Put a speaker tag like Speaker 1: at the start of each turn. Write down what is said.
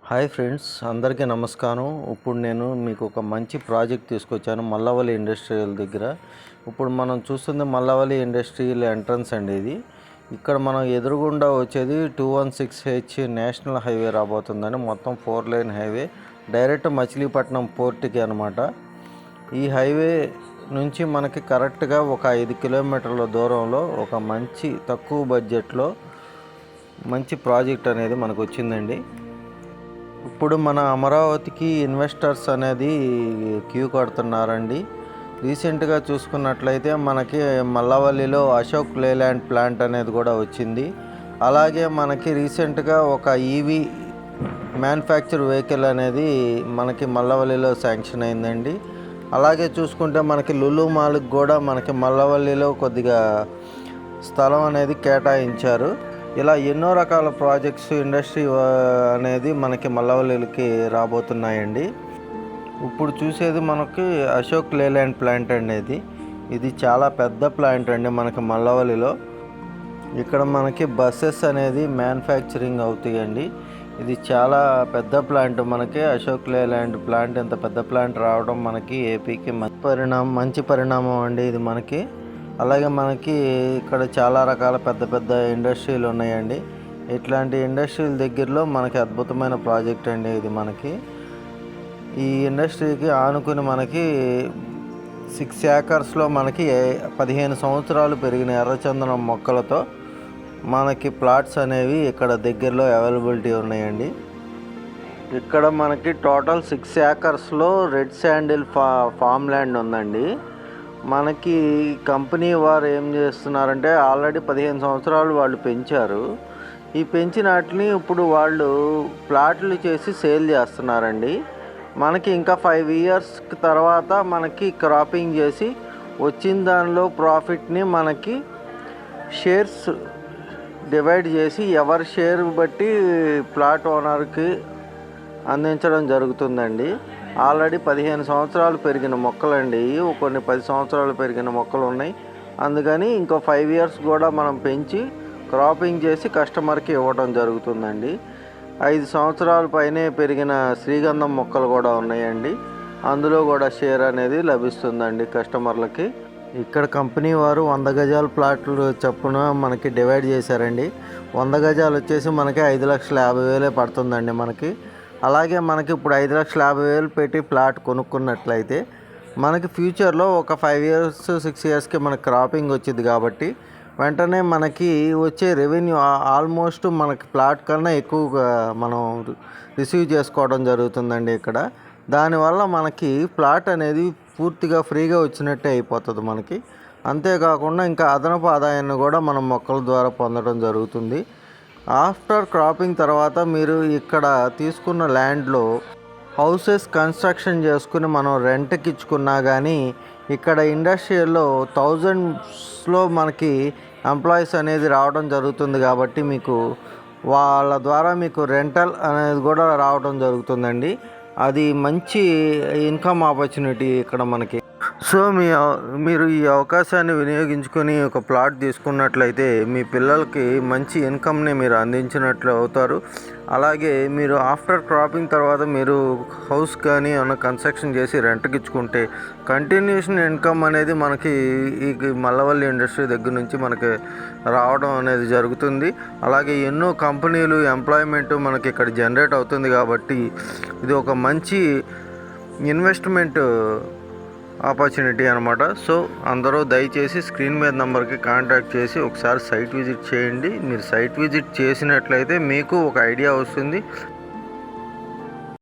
Speaker 1: Hi friends, అందరికీ నమస్కారం. ఇప్పుడు నేను మీకు ఒక మంచి ప్రాజెక్ట్ తీసుకొచ్చాను మల్లవల్లి ఇండస్ట్రియల్ దగ్గర. ఇప్పుడు మనం చూస్తుంది మల్లవల్లి ఇండస్ట్రియల్ ఎంట్రన్స్ అండి. ఇది ఇక్కడ మనం ఎదురుగుండా వచ్చేది 216H నేషనల్ హైవే రాబోతుందని. మొత్తం 4 లైన్ హైవే డైరెక్ట్ మచిలీపట్నం పోర్ట్కి అనమాట. ఈ హైవే నుంచి మనకి కరెక్ట్గా ఒక 5 కిలోమీటర్ల దూరంలో ఒక మంచి తక్కువ బడ్జెట్లో మంచి ప్రాజెక్ట్ అనేది మనకు వచ్చిందండి. ఇప్పుడు మన అమరావతికి ఇన్వెస్టర్స్ అనేది క్యూ కడుతున్నారండి. రీసెంట్గా చూసుకున్నట్లయితే మనకి మల్లవల్లిలో అశోక్ లేలాండ్ ప్లాంట్ అనేది కూడా వచ్చింది. అలాగే మనకి రీసెంట్గా ఒక ఈవీ మ్యానుఫ్యాక్చర్ వెహికల్ అనేది మనకి మల్లవల్లిలో శాంక్షన్ అయిందండి. అలాగే చూసుకుంటే మనకి లులు మాల్కి కూడా మనకి మల్లవల్లిలో కొద్దిగా స్థలం అనేది కేటాయించారు. ఇలా ఎన్నో రకాల ప్రాజెక్ట్స్ ఇండస్ట్రీ అనేది మనకి మల్లవల్లికి రాబోతున్నాయండి. ఇప్పుడు చూసేది మనకి అశోక్ లేలాండ్ ప్లాంట్ అనేది. ఇది చాలా పెద్ద ప్లాంట్ అండి మనకి మల్లవల్లిలో. ఇక్కడ మనకి బస్సెస్ అనేది మ్యానుఫ్యాక్చరింగ్ అవుతాయండి. ఇది చాలా పెద్ద ప్లాంట్. మనకి అశోక్ లేలాండ్ ప్లాంట్ ఇంత పెద్ద ప్లాంట్ రావడం మనకి ఏపీకి మంచి పరిణామం అండి ఇది మనకి. అలాగే మనకి ఇక్కడ చాలా రకాల పెద్ద పెద్ద ఇండస్ట్రీలు ఉన్నాయండి. ఇట్లాంటి ఇండస్ట్రీల దగ్గరలో మనకి అద్భుతమైన ప్రాజెక్ట్ అండి ఇది మనకి. ఈ ఇండస్ట్రీకి ఆనుకుని మనకి 6 ఏకర్స్లో మనకి 15 సంవత్సరాలు పెరిగిన ఎర్రచందనం మొక్కలతో మనకి ప్లాట్స్ అనేవి ఇక్కడ దగ్గరలో అవైలబిలిటీ ఉన్నాయండి. ఇక్కడ మనకి టోటల్ 6 ఏకర్స్లో రెడ్ శాండిల్ ఫామ్ ల్యాండ్ ఉందండి. మనకి కంపెనీ వారు ఏం చేస్తున్నారంటే ఆల్రెడీ 15 సంవత్సరాలు వాళ్ళు పెంచారు. ఈ పెంచిన వాటిని ఇప్పుడు వాళ్ళు ప్లాట్లు చేసి సేల్ చేస్తున్నారండి. మనకి ఇంకా 5 ఇయర్స్ తర్వాత మనకి క్రాపింగ్ చేసి వచ్చిన దానిలో ప్రాఫిట్ని మనకి షేర్స్ డివైడ్ చేసి ఎవరి షేర్ బట్టి ప్లాట్ ఓనర్కి అందించడం జరుగుతుందండి. ఆల్రెడీ 15 సంవత్సరాలు పెరిగిన మొక్కలండి. కొన్ని 10 సంవత్సరాలు పెరిగిన మొక్కలు ఉన్నాయి. అందుకని ఇంకో 5 ఇయర్స్ కూడా మనం పెంచి క్రాపింగ్ చేసి కస్టమర్కి ఇవ్వడం జరుగుతుందండి. 5 సంవత్సరాల పైనే పెరిగిన శ్రీగంధం మొక్కలు కూడా ఉన్నాయండి. అందులో కూడా షేర్ అనేది లభిస్తుందండి కస్టమర్లకి. ఇక్కడ కంపెనీ వారు 100 గజాల ప్లాట్లు చొప్పున మనకి డివైడ్ చేశారండి. 100 గజాలు వచ్చేసి మనకి 5,50,000 పడుతుందండి మనకి. అలాగే మనకి ఇప్పుడు 5,50,000 పెట్టి ప్లాట్ కొనుక్కున్నట్లయితే మనకి ఫ్యూచర్లో ఒక 5 ఇయర్స్ 6 ఇయర్స్కి మనకి క్రాపింగ్ వచ్చింది కాబట్టి వెంటనే మనకి వచ్చే రెవెన్యూ ఆల్మోస్ట్ మనకి ప్లాట్ కన్నా ఎక్కువగా మనం రిసీవ్ చేసుకోవడం జరుగుతుందండి ఇక్కడ. దానివల్ల మనకి ప్లాట్ అనేది పూర్తిగా ఫ్రీగా వచ్చినట్టే అయిపోతుంది మనకి. అంతేకాకుండా ఇంకా అదనపు ఆదాయాన్ని కూడా మనం మొక్కల ద్వారా పొందడం జరుగుతుంది. ఆఫ్టర్ క్రాపింగ్ తర్వాత మీరు ఇక్కడ తీసుకున్న ల్యాండ్లో హౌసెస్ కన్స్ట్రక్షన్ చేసుకుని మనం రెంట్కి ఇచ్చుకున్నా కానీ ఇక్కడ ఇండస్ట్రియల్లో 1000స్లో మనకి ఎంప్లాయీస్ అనేది రావడం జరుగుతుంది. కాబట్టి మీకు వాళ్ళ ద్వారా మీకు రెంటల్ అనేది కూడా రావడం జరుగుతుందండి. అది మంచి ఇన్కమ్ ఆపర్చునిటీ ఇక్కడ మనకి. సో మీరు ఈ అవకాశాన్ని వినియోగించుకొని ఒక ప్లాట్ తీసుకున్నట్లయితే మీ పిల్లలకి మంచి ఇన్కమ్ని మీరు అందించినట్లు అవుతారు. అలాగే మీరు ఆఫ్టర్ క్రాపింగ్ తర్వాత మీరు హౌస్ కానీ ఏమైనా కన్స్ట్రక్షన్ చేసి రెంట్కి ఇచ్చుకుంటే కంటిన్యూషన్ ఇన్కమ్ అనేది మనకి ఈ మల్లవల్లి ఇండస్ట్రీ దగ్గర నుంచి మనకి రావడం అనేది జరుగుతుంది. అలాగే ఎన్నో కంపెనీలు ఎంప్లాయ్మెంట్ మనకి ఇక్కడ జనరేట్ అవుతుంది. కాబట్టి ఇది ఒక మంచి ఇన్వెస్ట్మెంట్ ఆపర్చునిటీ అనమాట. సో అందరూ దయచేసి స్క్రీన్ మీద నెంబర్కి కాంటాక్ట్ చేసి ఒకసారి సైట్ విజిట్ చేయండి. మీరు సైట్ విజిట్ చేసినట్లయితే మీకు ఒక ఐడియా వస్తుంది.